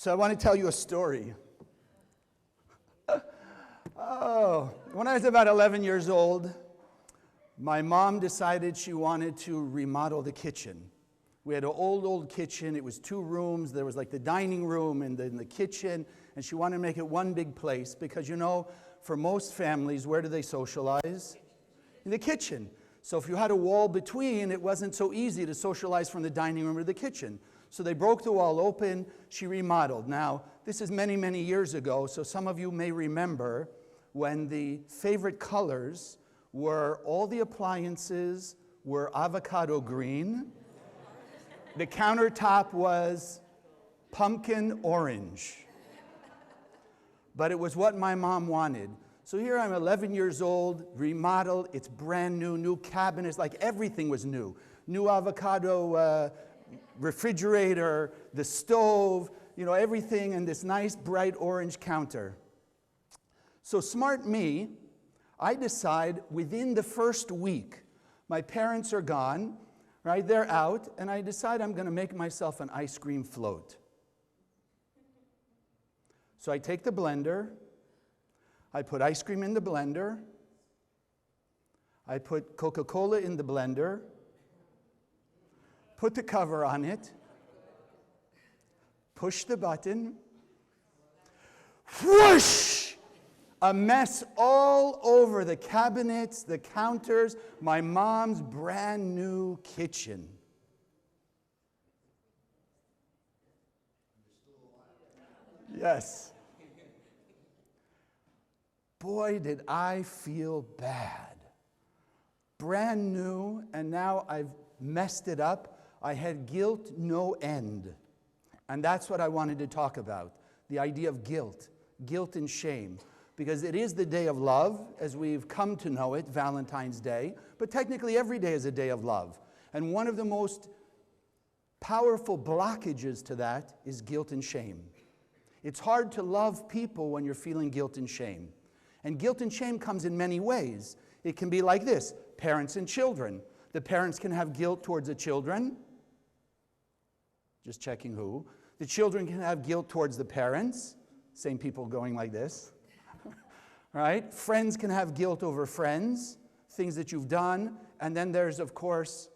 So I want to tell you a story. When I was about 11 years old, my mom decided she wanted to remodel the kitchen. We had an old kitchen. It was 2 rooms. There was like the dining room and then the kitchen, and she wanted to make it one big place because, you know, for most families, where do they socialize? In the kitchen. So if you had a wall between, it wasn't so easy to socialize from the dining room to the kitchen. So they broke the wall open. She remodeled. Now, this is many, many years ago, so some of you may remember when the favorite colors were all the appliances were avocado green. The countertop was pumpkin orange. But it was what my mom wanted. So here I'm 11 years old, remodeled, it's brand new, new cabinets, like everything was new. New avocado refrigerator, the stove, you know, everything, and this nice bright orange counter. So smart me, I decide within the first week, my parents are gone, right, they're out, and I decide I'm gonna make myself an ice cream float. So I take the blender, I put ice cream in the blender, I put Coca-Cola in the blender, put the cover on it, push the button, whoosh! A mess all over the cabinets, the counters, my mom's brand new kitchen. Yes. Boy, did I feel bad. Brand new, and now I've messed it up. I had guilt no end. And that's what I wanted to talk about, the idea of guilt and shame. Because it is the day of love, as we've come to know it, Valentine's Day. But technically every day is a day of love. And one of the most powerful blockages to that is guilt and shame. It's hard to love people when you're feeling guilt and shame. And guilt and shame comes in many ways. It can be like this, parents and children. The parents can have guilt towards the children. Just checking who. The children can have guilt towards the parents. Same people going like this. Right? Friends can have guilt over friends, things that you've done. And then there's, of course,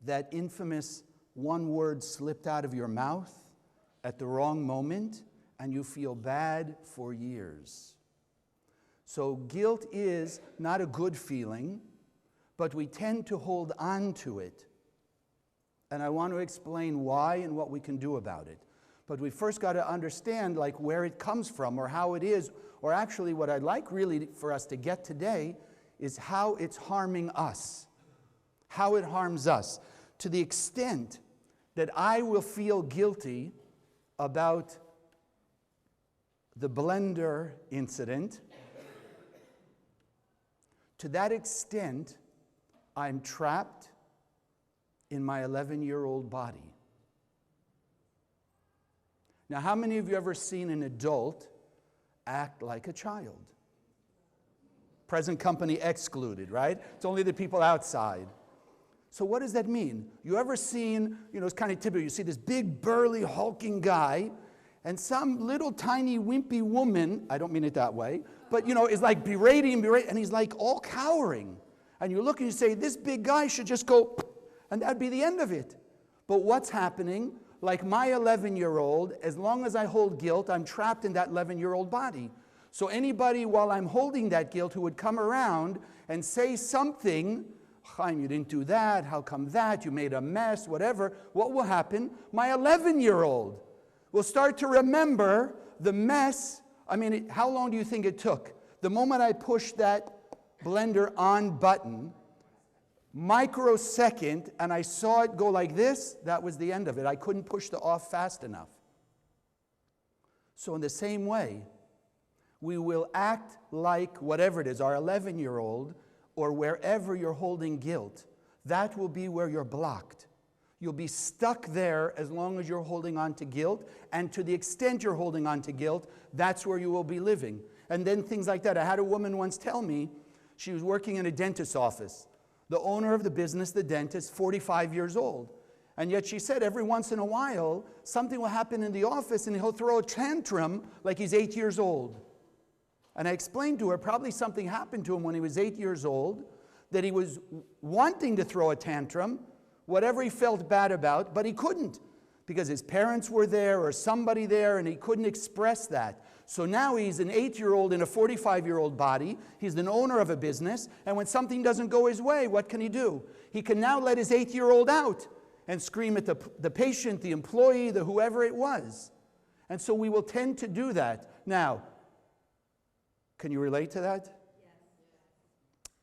that infamous one word slipped out of your mouth at the wrong moment, and you feel bad for years. So guilt is not a good feeling, but we tend to hold on to it. And I want to explain why and what we can do about it. But we first got to understand like where it comes from or how it is, or actually what I'd like really for us to get today is how it's harming us. How it harms us. To the extent that I will feel guilty about the blender incident, to that extent, I'm trapped in my 11-year-old body. Now, how many of you ever seen an adult act like a child? Present company excluded, right? It's only the people outside. So what does that mean? You ever seen, you know, it's kind of typical, you see this big, burly, hulking guy, and some little tiny, wimpy woman, I don't mean it that way, but, you know, is like berating, and he's like all cowering. And you look and you say, this big guy should just go, and that'd be the end of it. But what's happening? Like my 11-year-old, as long as I hold guilt, I'm trapped in that 11-year-old body. So anybody, while I'm holding that guilt, who would come around and say something, Chaim, you didn't do that, how come that, you made a mess, whatever, what will happen? My 11-year-old will start to remember the mess. I mean, how long do you think it took? The moment I pushed that blender on button, microsecond, and I saw it go like this, that was the end of it. I couldn't push the off fast enough. So in the same way, we will act like whatever it is, our 11-year-old, or wherever you're holding guilt, that will be where you're blocked. You'll be stuck there as long as you're holding on to guilt, and to the extent you're holding on to guilt, that's where you will be living. And then things like that. I had a woman once tell me, she was working in a dentist's office. The owner of the business, the dentist, 45 years old. And yet she said every once in a while, something will happen in the office and he'll throw a tantrum like he's 8 years old. And I explained to her, probably something happened to him when he was 8 years old, that he was wanting to throw a tantrum, whatever he felt bad about, but he couldn't because his parents were there or somebody there and he couldn't express that. So now he's an 8-year-old in a 45-year-old body. He's an owner of a business. And when something doesn't go his way, what can he do? He can now let his 8-year-old out and scream at the patient, the employee, the whoever it was. And so we will tend to do that. Now, can you relate to that? Yes.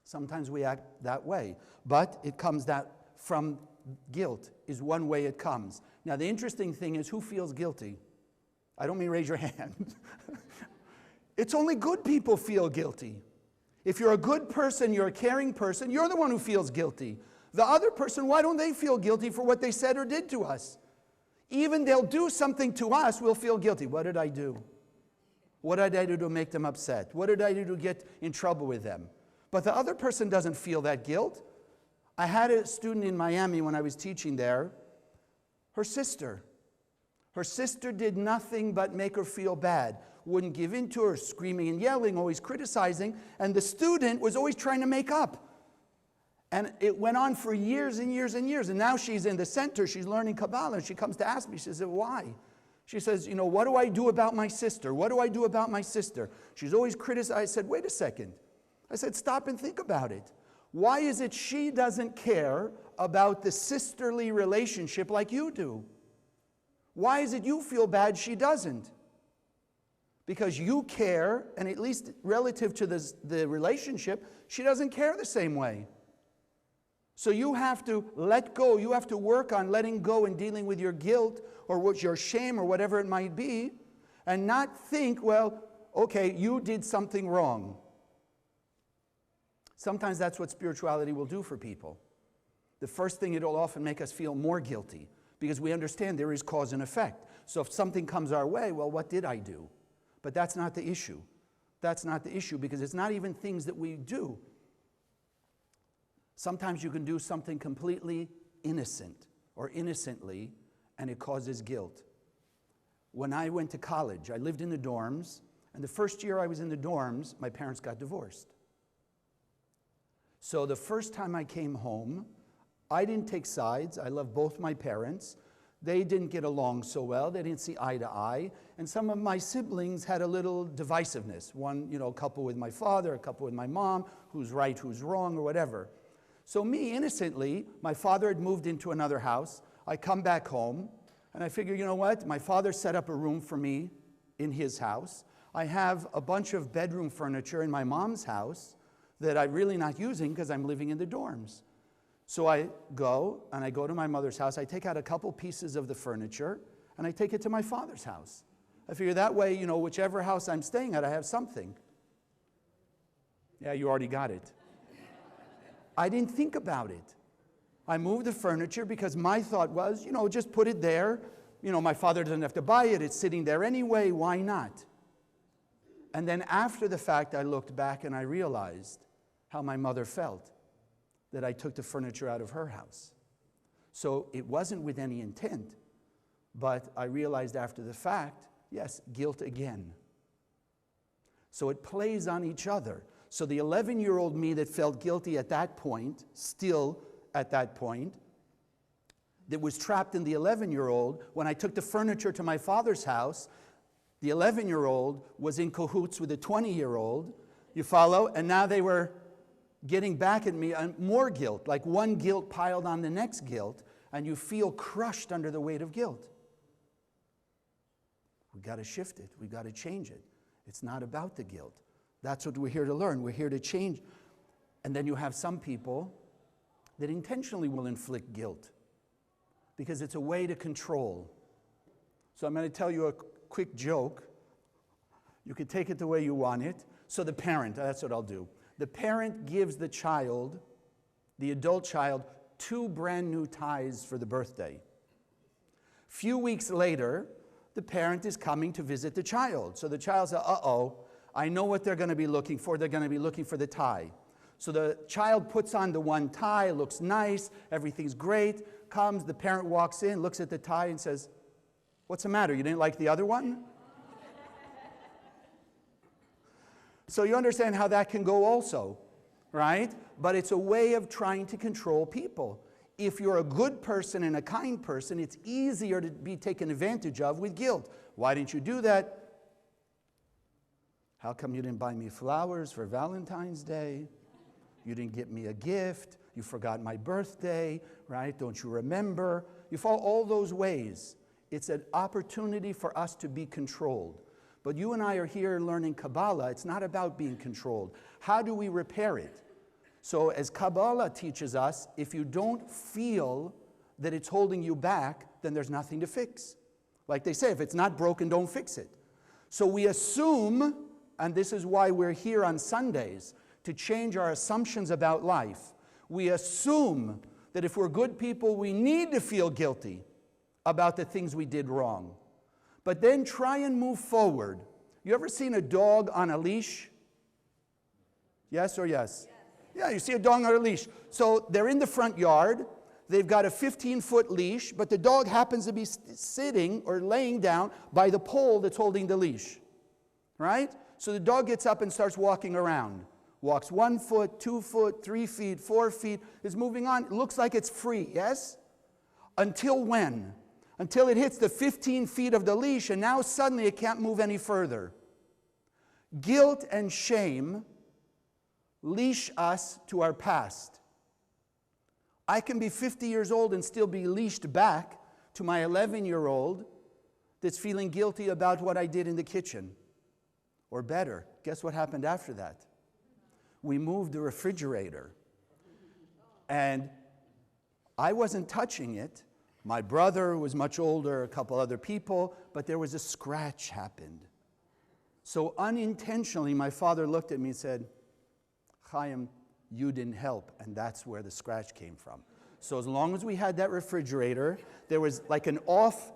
Sometimes we act that way. But it comes that from guilt is one way it comes. Now, the interesting thing is who feels guilty? I don't mean raise your hand. It's only good people feel guilty. If you're a good person, you're a caring person, you're the one who feels guilty. The other person, why don't they feel guilty for what they said or did to us? Even they'll do something to us, we'll feel guilty. What did I do? What did I do to make them upset? What did I do to get in trouble with them? But the other person doesn't feel that guilt. I had a student in Miami when I was teaching there. Her sister did nothing but make her feel bad. Wouldn't give in to her, screaming and yelling, always criticizing. And the student was always trying to make up. And it went on for years and years and years. And now she's in the center. She's learning Kabbalah. And she comes to ask me. She says, why? She says, what do I do about my sister? What do I do about my sister? She's always criticized. I said, wait a second. I said, stop and think about it. Why is it she doesn't care about the sisterly relationship like you do? Why is it you feel bad she doesn't? Because you care, and at least relative to the relationship, she doesn't care the same way. So you have to let go. You have to work on letting go and dealing with your guilt or what your shame or whatever it might be, and not think, well, okay, you did something wrong. Sometimes that's what spirituality will do for people. The first thing, it'll often make us feel more guilty because we understand there is cause and effect. So if something comes our way, well, what did I do? But that's not the issue. That's not the issue because it's not even things that we do. Sometimes you can do something completely innocent or innocently, and it causes guilt. When I went to college, I lived in the dorms, and the first year I was in the dorms, my parents got divorced. So the first time I came home, I didn't take sides. I love both my parents. They didn't get along so well. They didn't see eye to eye. And some of my siblings had a little divisiveness. One, a couple with my father, a couple with my mom, who's right, who's wrong, or whatever. So me, innocently, my father had moved into another house. I come back home, and I figure, you know what? My father set up a room for me in his house. I have a bunch of bedroom furniture in my mom's house that I'm really not using because I'm living in the dorms. So I go to my mother's house. I take out a couple pieces of the furniture, and I take it to my father's house. I figure that way, whichever house I'm staying at, I have something. Yeah, you already got it. I didn't think about it. I moved the furniture because my thought was, just put it there. My father doesn't have to buy it. It's sitting there anyway. Why not? And then after the fact, I looked back and I realized how my mother felt that I took the furniture out of her house. So it wasn't with any intent, but I realized after the fact, yes, guilt again. So it plays on each other. So the 11-year-old me that felt guilty at that point, still at that point, that was trapped in the 11-year-old, when I took the furniture to my father's house, the 11-year-old was in cahoots with the 20-year-old. You follow? And now they were getting back at me and more guilt, like one guilt piled on the next guilt, and you feel crushed under the weight of guilt. We've got to shift it. We've got to change it. It's not about the guilt. That's what we're here to learn. We're here to change. And then you have some people that intentionally will inflict guilt because it's a way to control. So I'm going to tell you a quick joke. You can take it the way you want it. So the parent, that's what I'll do. The parent gives the child, the adult child, 2 brand new ties for the birthday. Few weeks later, the parent is coming to visit the child. So the child says, uh-oh, I know what they're going to be looking for. They're going to be looking for the tie. So the child puts on the one tie, looks nice, everything's great. comes, the parent walks in, looks at the tie and says, "What's the matter? You didn't like the other one?" So you understand how that can go also, right? But it's a way of trying to control people. If you're a good person and a kind person, it's easier to be taken advantage of with guilt. Why didn't you do that? How come you didn't buy me flowers for Valentine's Day? You didn't get me a gift. You forgot my birthday, right? Don't you remember? You fall all those ways. It's an opportunity for us to be controlled. But you and I are here learning Kabbalah. It's not about being controlled. How do we repair it? So as Kabbalah teaches us, if you don't feel that it's holding you back, then there's nothing to fix. Like they say, if it's not broken, don't fix it. So we assume, and this is why we're here on Sundays, to change our assumptions about life. We assume that if we're good people, we need to feel guilty about the things we did wrong. But then try and move forward. You ever seen a dog on a leash? Yes or yes? Yeah, you see a dog on a leash. So they're in the front yard. They've got a 15-foot leash, but the dog happens to be sitting or laying down by the pole that's holding the leash. Right? So the dog gets up and starts walking around. Walks 1 foot, 2 foot, 3 feet, 4 feet, is moving on. It looks like it's free, yes? Until when? Until it hits the 15 feet of the leash, and now suddenly it can't move any further. Guilt and shame leash us to our past. I can be 50 years old and still be leashed back to my 11-year-old that's feeling guilty about what I did in the kitchen. Or better, guess what happened after that? We moved the refrigerator. And I wasn't touching it. My brother was much older, a couple other people, but there was a scratch happened. So unintentionally, my father looked at me and said, "Chaim, you didn't help," and that's where the scratch came from. So as long as we had that refrigerator, there was like an off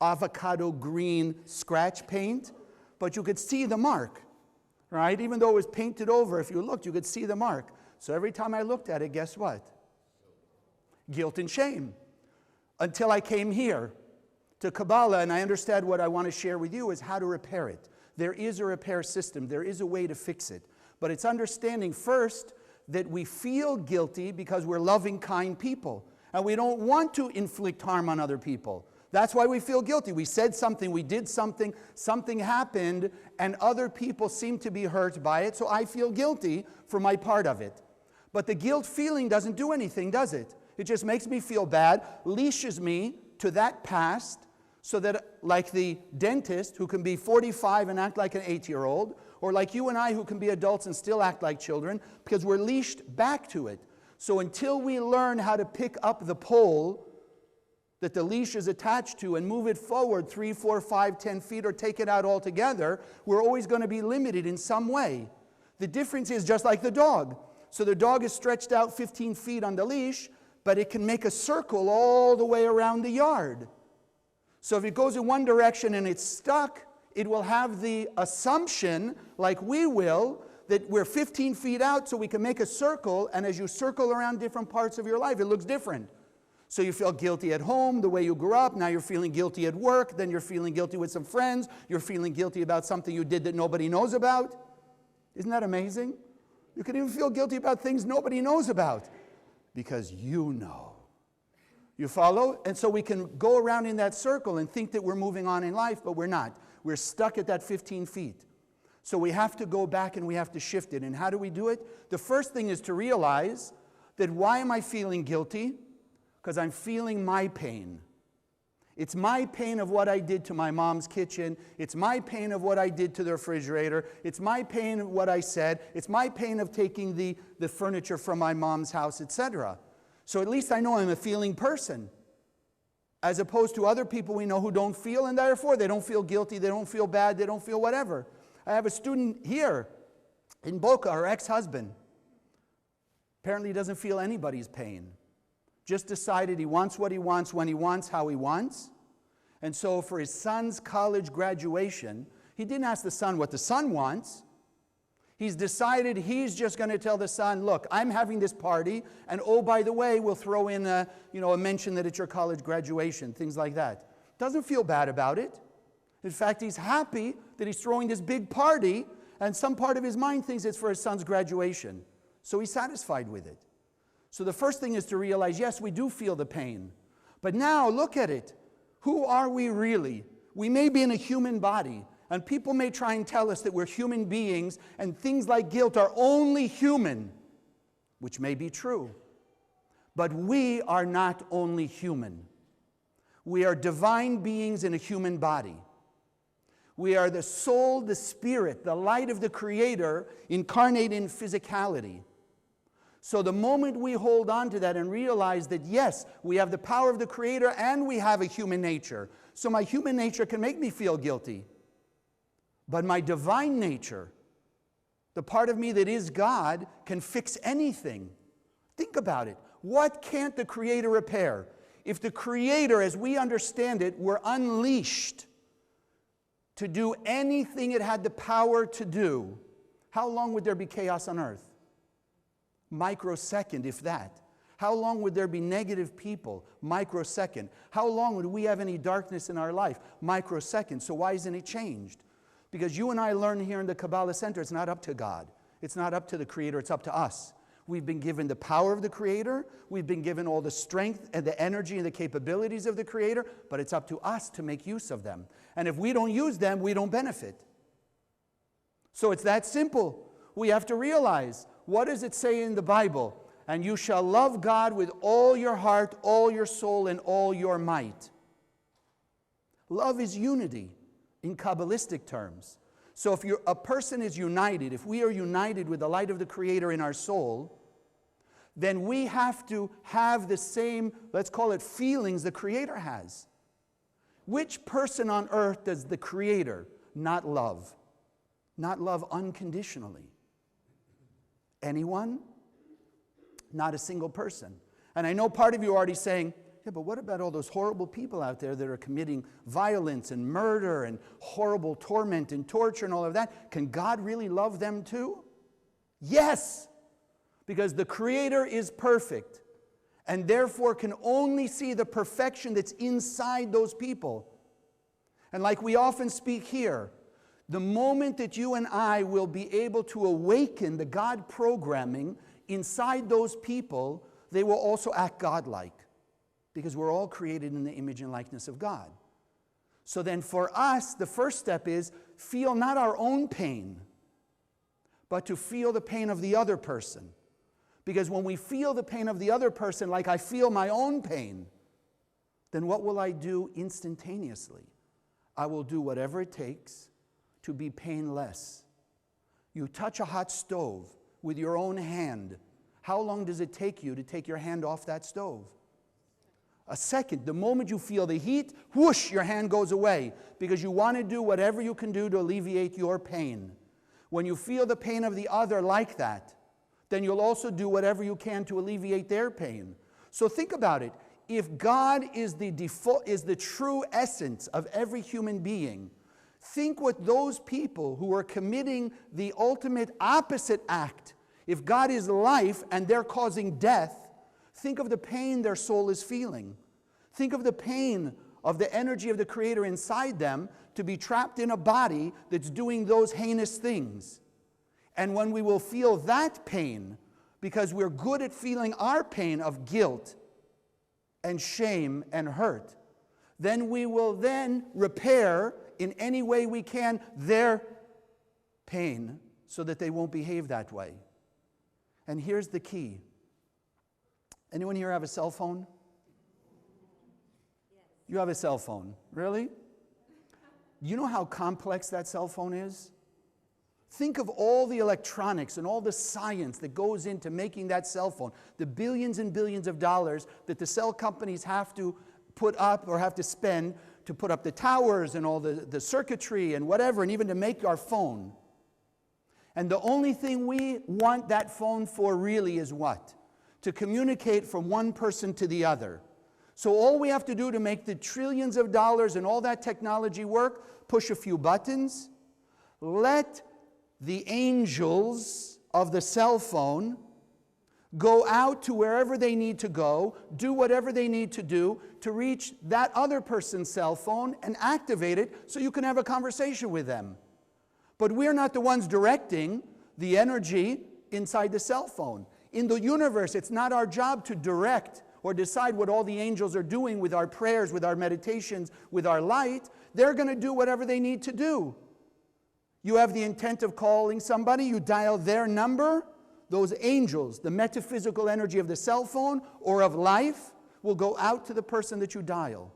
avocado green scratch paint, but you could see the mark, right? Even though it was painted over, if you looked, you could see the mark. So every time I looked at it, guess what? Guilt and shame. Until I came here to Kabbalah, and I understand what I want to share with you is how to repair it. There is a repair system. There is a way to fix it. But it's understanding first that we feel guilty because we're loving, kind people. And we don't want to inflict harm on other people. That's why we feel guilty. We said something, we did something, something happened, and other people seem to be hurt by it, so I feel guilty for my part of it. But the guilt feeling doesn't do anything, does it? It just makes me feel bad, leashes me to that past, so that like the dentist who can be 45 and act like an 8-year-old, or like you and I who can be adults and still act like children, because we're leashed back to it. So until we learn how to pick up the pole that the leash is attached to and move it forward 3, 4, 5, 10 feet or take it out altogether, we're always going to be limited in some way. The difference is just like the dog. So the dog is stretched out 15 feet on the leash, but it can make a circle all the way around the yard. So if it goes in one direction and it's stuck, it will have the assumption, like we will, that we're 15 feet out so we can make a circle, and as you circle around different parts of your life, it looks different. So you feel guilty at home, the way you grew up, now you're feeling guilty at work, then you're feeling guilty with some friends, you're feeling guilty about something you did that nobody knows about. Isn't that amazing? You can even feel guilty about things nobody knows about, because you know. You follow? And so we can go around in that circle and think that we're moving on in life, but we're not. We're stuck at that 15 feet. So we have to go back and we have to shift it. And how do we do it? The first thing is to realize that why am I feeling guilty? Because I'm feeling my pain. It's my pain of what I did to my mom's kitchen. It's my pain of what I did to the refrigerator. It's my pain of what I said. It's my pain of taking the furniture from my mom's house, etc. So at least I know I'm a feeling person, as opposed to other people we know who don't feel, and therefore they don't feel guilty, they don't feel bad, they don't feel whatever. I have a student here in Boca, her ex-husband. Apparently he doesn't feel anybody's pain. Just decided he wants what he wants, when he wants, how he wants. And so for his son's college graduation, he didn't ask the son what the son wants. He's decided he's just going to tell the son, look, I'm having this party, and oh, by the way, we'll throw in a mention that it's your college graduation, things like that. Doesn't feel bad about it. In fact, he's happy that he's throwing this big party, and some part of his mind thinks it's for his son's graduation. So he's satisfied with it. So the first thing is to realize, yes, we do feel the pain. But now, look at it. Who are we really? We may be in a human body, and people may try and tell us that we're human beings, and things like guilt are only human, which may be true. But we are not only human. We are divine beings in a human body. We are the soul, the spirit, the light of the Creator incarnate in physicality. So the moment we hold on to that and realize that, yes, we have the power of the Creator and we have a human nature. So my human nature can make me feel guilty. But my divine nature, the part of me that is God, can fix anything. Think about it. What can't the Creator repair? If the Creator, as we understand it, were unleashed to do anything it had the power to do, how long would there be chaos on earth? Microsecond, if that. How long would there be negative people? Microsecond. How long would we have any darkness in our life? Microsecond. So why isn't it changed? Because you and I learn here in the Kabbalah Center, it's not up to God. It's not up to the Creator, it's up to us. We've been given the power of the Creator. We've been given all the strength and the energy and the capabilities of the Creator, but it's up to us to make use of them. And if we don't use them, we don't benefit. So it's that simple. We have to realize, what does it say in the Bible? And you shall love God with all your heart, all your soul, and all your might. Love is unity in Kabbalistic terms. So if a person is united, if we are united with the light of the Creator in our soul, then we have to have the same, let's call it feelings the Creator has. Which person on earth does the Creator not love? Not love unconditionally. Anyone? Not a single person. And I know part of you are already saying, yeah, but what about all those horrible people out there that are committing violence and murder and horrible torment and torture and all of that? Can God really love them too? Yes, because the Creator is perfect and therefore can only see the perfection that's inside those people. And like we often speak here, the moment that you and I will be able to awaken the God programming inside those people, they will also act God-like. Because we're all created in the image and likeness of God. So then for us, the first step is feel not our own pain, but to feel the pain of the other person. Because when we feel the pain of the other person like I feel my own pain, then what will I do instantaneously? I will do whatever it takes to be painless. You touch a hot stove with your own hand. How long does it take you to take your hand off that stove? A second. The moment you feel the heat, whoosh, your hand goes away because you want to do whatever you can do to alleviate your pain. When you feel the pain of the other like that, then you'll also do whatever you can to alleviate their pain. So think about it. If God is the default, is the true essence of every human being, think what those people who are committing the ultimate opposite act, if God is life and they're causing death, think of the pain their soul is feeling. Think of the pain of the energy of the Creator inside them to be trapped in a body that's doing those heinous things. And when we will feel that pain, because we're good at feeling our pain of guilt and shame and hurt, then we will then repair in any way we can their pain so that they won't behave that way. And here's the key. Anyone here have a cell phone? Yes. You have a cell phone. Really? You know how complex that cell phone is? Think of all the electronics and all the science that goes into making that cell phone. The billions and billions of dollars that the cell companies have to put up or have to spend to put up the towers and all the circuitry and whatever, and even to make our phone. And the only thing we want that phone for really is what? To communicate from one person to the other. So all we have to do to make the trillions of dollars and all that technology work, push a few buttons, let the angels of the cell phone go out to wherever they need to go, do whatever they need to do to reach that other person's cell phone and activate it so you can have a conversation with them. But we're not the ones directing the energy inside the cell phone. In the universe, it's not our job to direct or decide what all the angels are doing with our prayers, with our meditations, with our light. They're going to do whatever they need to do. You have the intent of calling somebody, you dial their number, those angels, the metaphysical energy of the cell phone or of life, will go out to the person that you dial.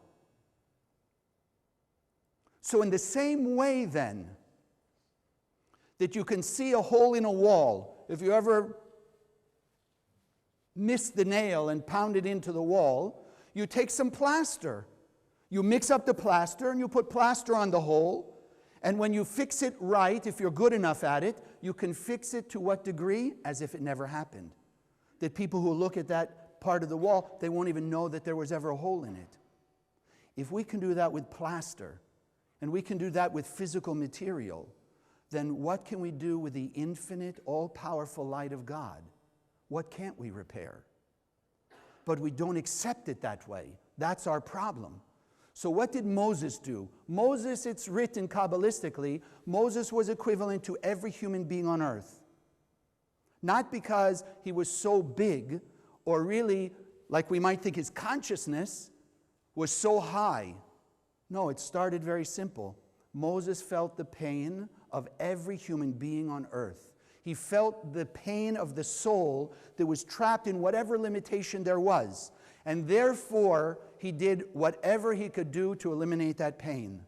So in the same way then, that you can see a hole in a wall, if you ever miss the nail and pound it into the wall, you take some plaster. You mix up the plaster and you put plaster on the hole. And when you fix it right, if you're good enough at it, you can fix it to what degree? As if it never happened. That people who look at that part of the wall, they won't even know that there was ever a hole in it. If we can do that with plaster, and we can do that with physical material, then what can we do with the infinite, all-powerful light of God? What can't we repair? But we don't accept it that way. That's our problem. So what did Moses do? Moses, it's written Kabbalistically, Moses was equivalent to every human being on earth. Not because he was so big, or really, like we might think his consciousness was so high. No, it started very simple. Moses felt the pain of every human being on earth. He felt the pain of the soul that was trapped in whatever limitation there was. And therefore, he did whatever he could do to eliminate that pain.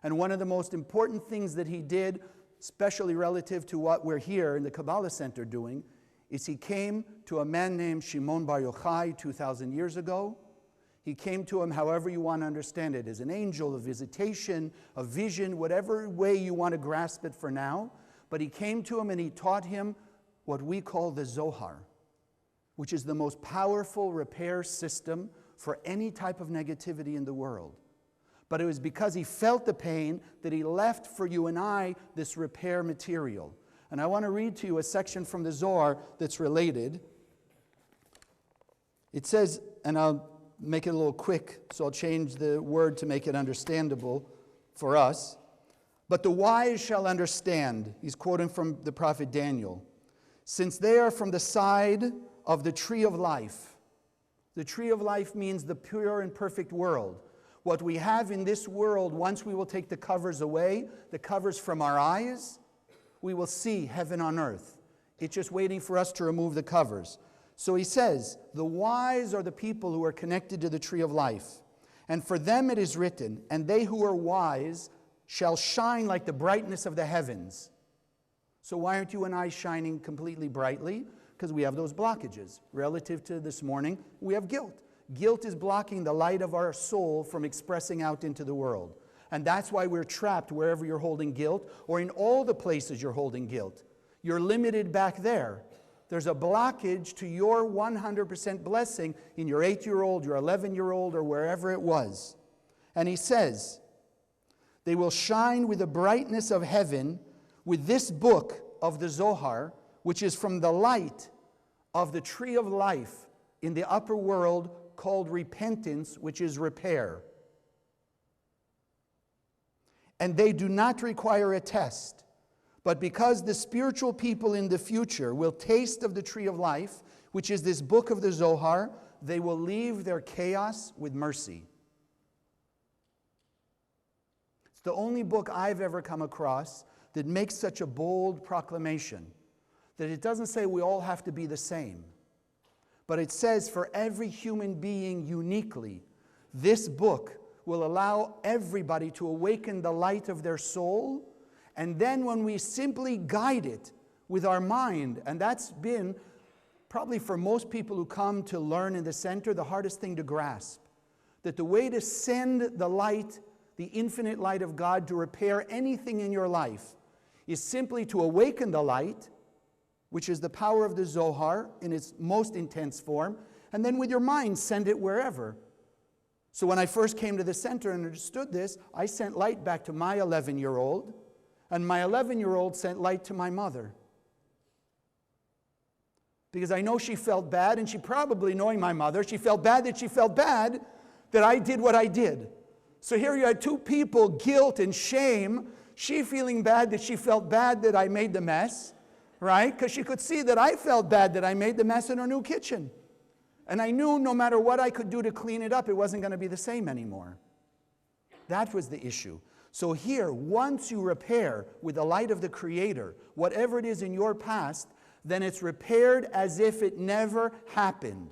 And one of the most important things that he did, especially relative to what we're here in the Kabbalah Center doing, is he came to a man named Shimon Bar Yochai 2,000 years ago. He came to him however you want to understand it, as an angel, a visitation, a vision, whatever way you want to grasp it for now. But he came to him and he taught him what we call the Zohar, which is the most powerful repair system for any type of negativity in the world. But it was because he felt the pain that he left for you and I this repair material. And I want to read to you a section from the Zohar that's related. It says, and I'll make it a little quick, so I'll change the word to make it understandable for us. But the wise shall understand, he's quoting from the prophet Daniel, since they are from the side of the tree of life. The tree of life means the pure and perfect world. What we have in this world, once we will take the covers away, the covers from our eyes, we will see heaven on earth. It's just waiting for us to remove the covers. So he says, the wise are the people who are connected to the tree of life. And for them it is written, and they who are wise shall shine like the brightness of the heavens. So why aren't you and I shining completely brightly? Because we have those blockages. Relative to this morning, we have guilt. Guilt is blocking the light of our soul from expressing out into the world. And that's why we're trapped wherever you're holding guilt, or in all the places you're holding guilt. You're limited back there. There's a blockage to your 100% blessing in your 8-year-old, your 11-year-old, or wherever it was. And he says, they will shine with the brightness of heaven with this book of the Zohar, which is from the light of the tree of life in the upper world called repentance, which is repair. And they do not require a test, but because the spiritual people in the future will taste of the tree of life, which is this book of the Zohar, they will leave their chaos with mercy. It's the only book I've ever come across that makes such a bold proclamation, that it doesn't say we all have to be the same, but it says for every human being uniquely, this book will allow everybody to awaken the light of their soul. And then when we simply guide it with our mind, and that's been probably for most people who come to learn in the center, the hardest thing to grasp, that the way to send the light, the infinite light of God, to repair anything in your life is simply to awaken the light, which is the power of the Zohar in its most intense form, and then with your mind send it wherever. So when I first came to the center and understood this, I sent light back to my 11-year-old, And my 11-year-old sent light to my mother. Because I know she felt bad, and she probably, knowing my mother, she felt bad that I did what I did. So here you had two people, guilt and shame. She feeling bad that she felt bad that I made the mess, right? Because she could see that I felt bad that I made the mess in her new kitchen. And I knew no matter what I could do to clean it up, it wasn't going to be the same anymore. That was the issue. So here, once you repair with the light of the Creator, whatever it is in your past, then it's repaired as if it never happened.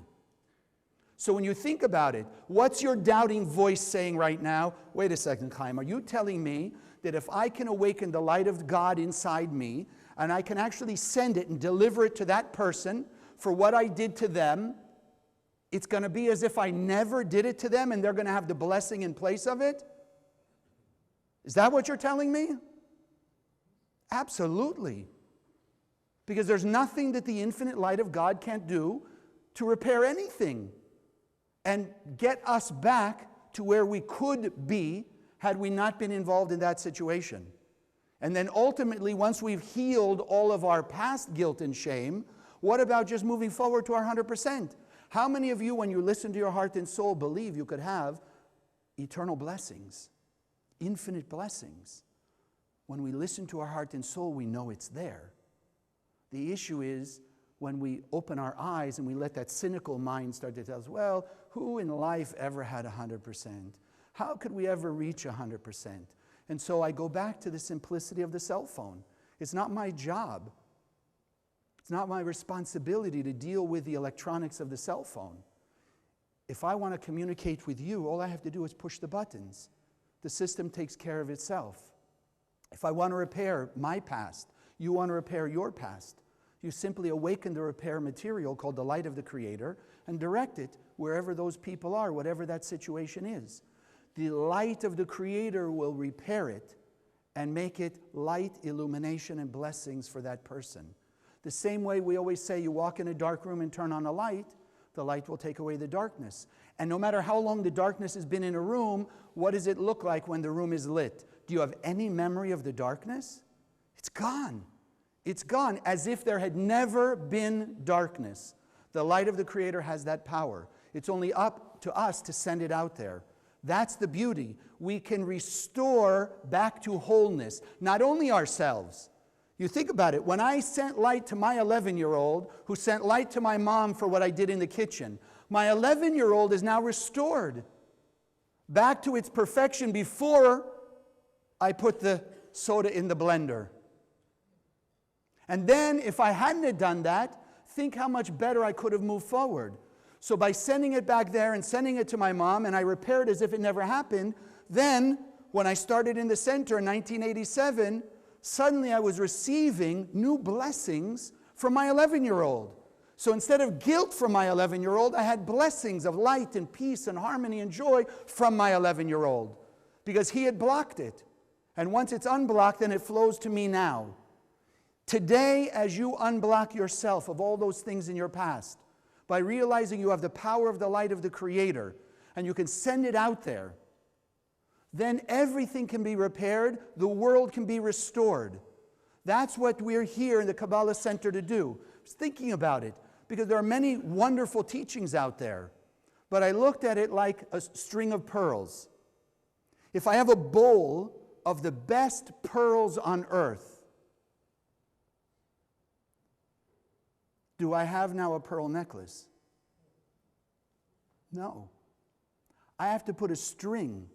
So when you think about it, what's your doubting voice saying right now? Wait a second, Chaim, are you telling me that if I can awaken the light of God inside me, and I can actually send it and deliver it to that person for what I did to them, it's going to be as if I never did it to them and they're going to have the blessing in place of it? Is that what you're telling me? Absolutely. Because there's nothing that the infinite light of God can't do to repair anything and get us back to where we could be had we not been involved in that situation. And then ultimately, once we've healed all of our past guilt and shame, what about just moving forward to our 100%? How many of you, when you listen to your heart and soul, believe you could have eternal blessings, infinite blessings? When we listen to our heart and soul, we know it's there. The issue is when we open our eyes and we let that cynical mind start to tell us, well, who in life ever had 100%? How could we ever reach 100%? And so I go back to the simplicity of the cell phone. It's not my job. It's not my responsibility to deal with the electronics of the cell phone. If I want to communicate with you, all I have to do is push the buttons. The system takes care of itself. If I want to repair my past, you want to repair your past, you simply awaken the repair material called the light of the Creator and direct it wherever those people are, whatever that situation is. The light of the Creator will repair it and make it light, illumination, and blessings for that person. The same way we always say you walk in a dark room and turn on a light, the light will take away the darkness. And no matter how long the darkness has been in a room, what does it look like when the room is lit? Do you have any memory of the darkness? It's gone. It's gone, as if there had never been darkness. The light of the Creator has that power. It's only up to us to send it out there. That's the beauty. We can restore back to wholeness, not only ourselves. You think about it. When I sent light to my 11-year-old, who sent light to my mom for what I did in the kitchen, my 11-year-old is now restored back to its perfection before I put the soda in the blender. And then, if I hadn't have done that, think how much better I could have moved forward. So by sending it back there and sending it to my mom, and I repaired as if it never happened, then, when I started in the center in 1987, suddenly I was receiving new blessings from my 11-year-old. So instead of guilt from my 11-year-old, I had blessings of light and peace and harmony and joy from my 11-year-old. Because he had blocked it. And once it's unblocked, then it flows to me now. Today, as you unblock yourself of all those things in your past, by realizing you have the power of the light of the Creator, and you can send it out there, then everything can be repaired, the world can be restored. That's what we're here in the Kabbalah Center to do. I was thinking about it, because there are many wonderful teachings out there, but I looked at it like a string of pearls. If I have a bowl of the best pearls on earth, do I have now a pearl necklace? No. I have to put a string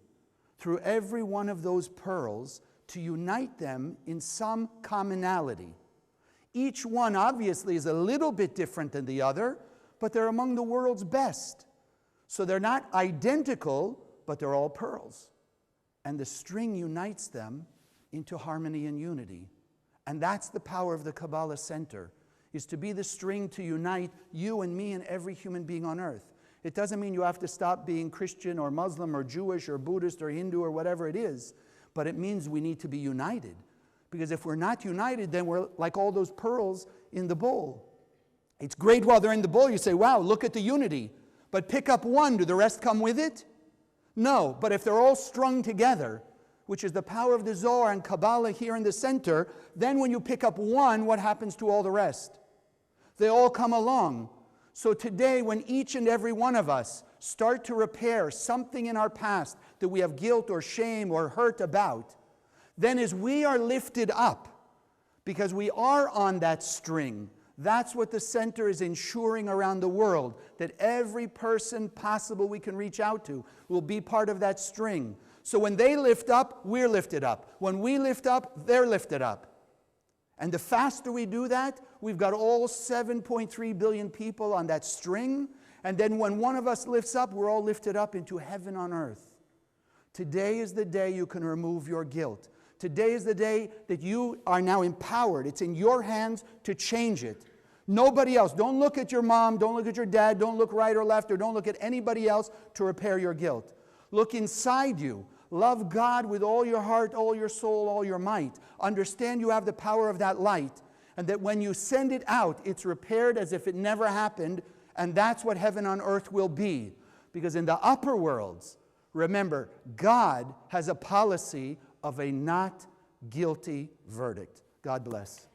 through every one of those pearls to unite them in some commonality. Each one obviously is a little bit different than the other, but they're among the world's best. So they're not identical, but they're all pearls. And the string unites them into harmony and unity. And that's the power of the Kabbalah Center, is to be the string to unite you and me and every human being on earth. It doesn't mean you have to stop being Christian or Muslim or Jewish or Buddhist or Hindu or whatever it is, but it means we need to be united. Because if we're not united, then we're like all those pearls in the bowl. It's great while they're in the bowl, you say, wow, look at the unity. But pick up one, do the rest come with it? No, but if they're all strung together, which is the power of the Zohar and Kabbalah here in the center, then when you pick up one, what happens to all the rest? They all come along. So today, when each and every one of us start to repair something in our past that we have guilt or shame or hurt about, then as we are lifted up, because we are on that string, that's what the center is ensuring around the world, that every person possible we can reach out to will be part of that string. So when they lift up, we're lifted up. When we lift up, they're lifted up. And the faster we do that, we've got all 7.3 billion people on that string. And then when one of us lifts up, we're all lifted up into heaven on earth. Today is the day you can remove your guilt. Today is the day that you are now empowered. It's in your hands to change it. Nobody else. Don't look at your mom. Don't look at your dad. Don't look right or left, or don't look at anybody else to repair your guilt. Look inside you. Love God with all your heart, all your soul, all your might. Understand you have the power of that light, and that when you send it out, it's repaired as if it never happened, and that's what heaven on earth will be. Because in the upper worlds, remember, God has a policy of a not guilty verdict. God bless.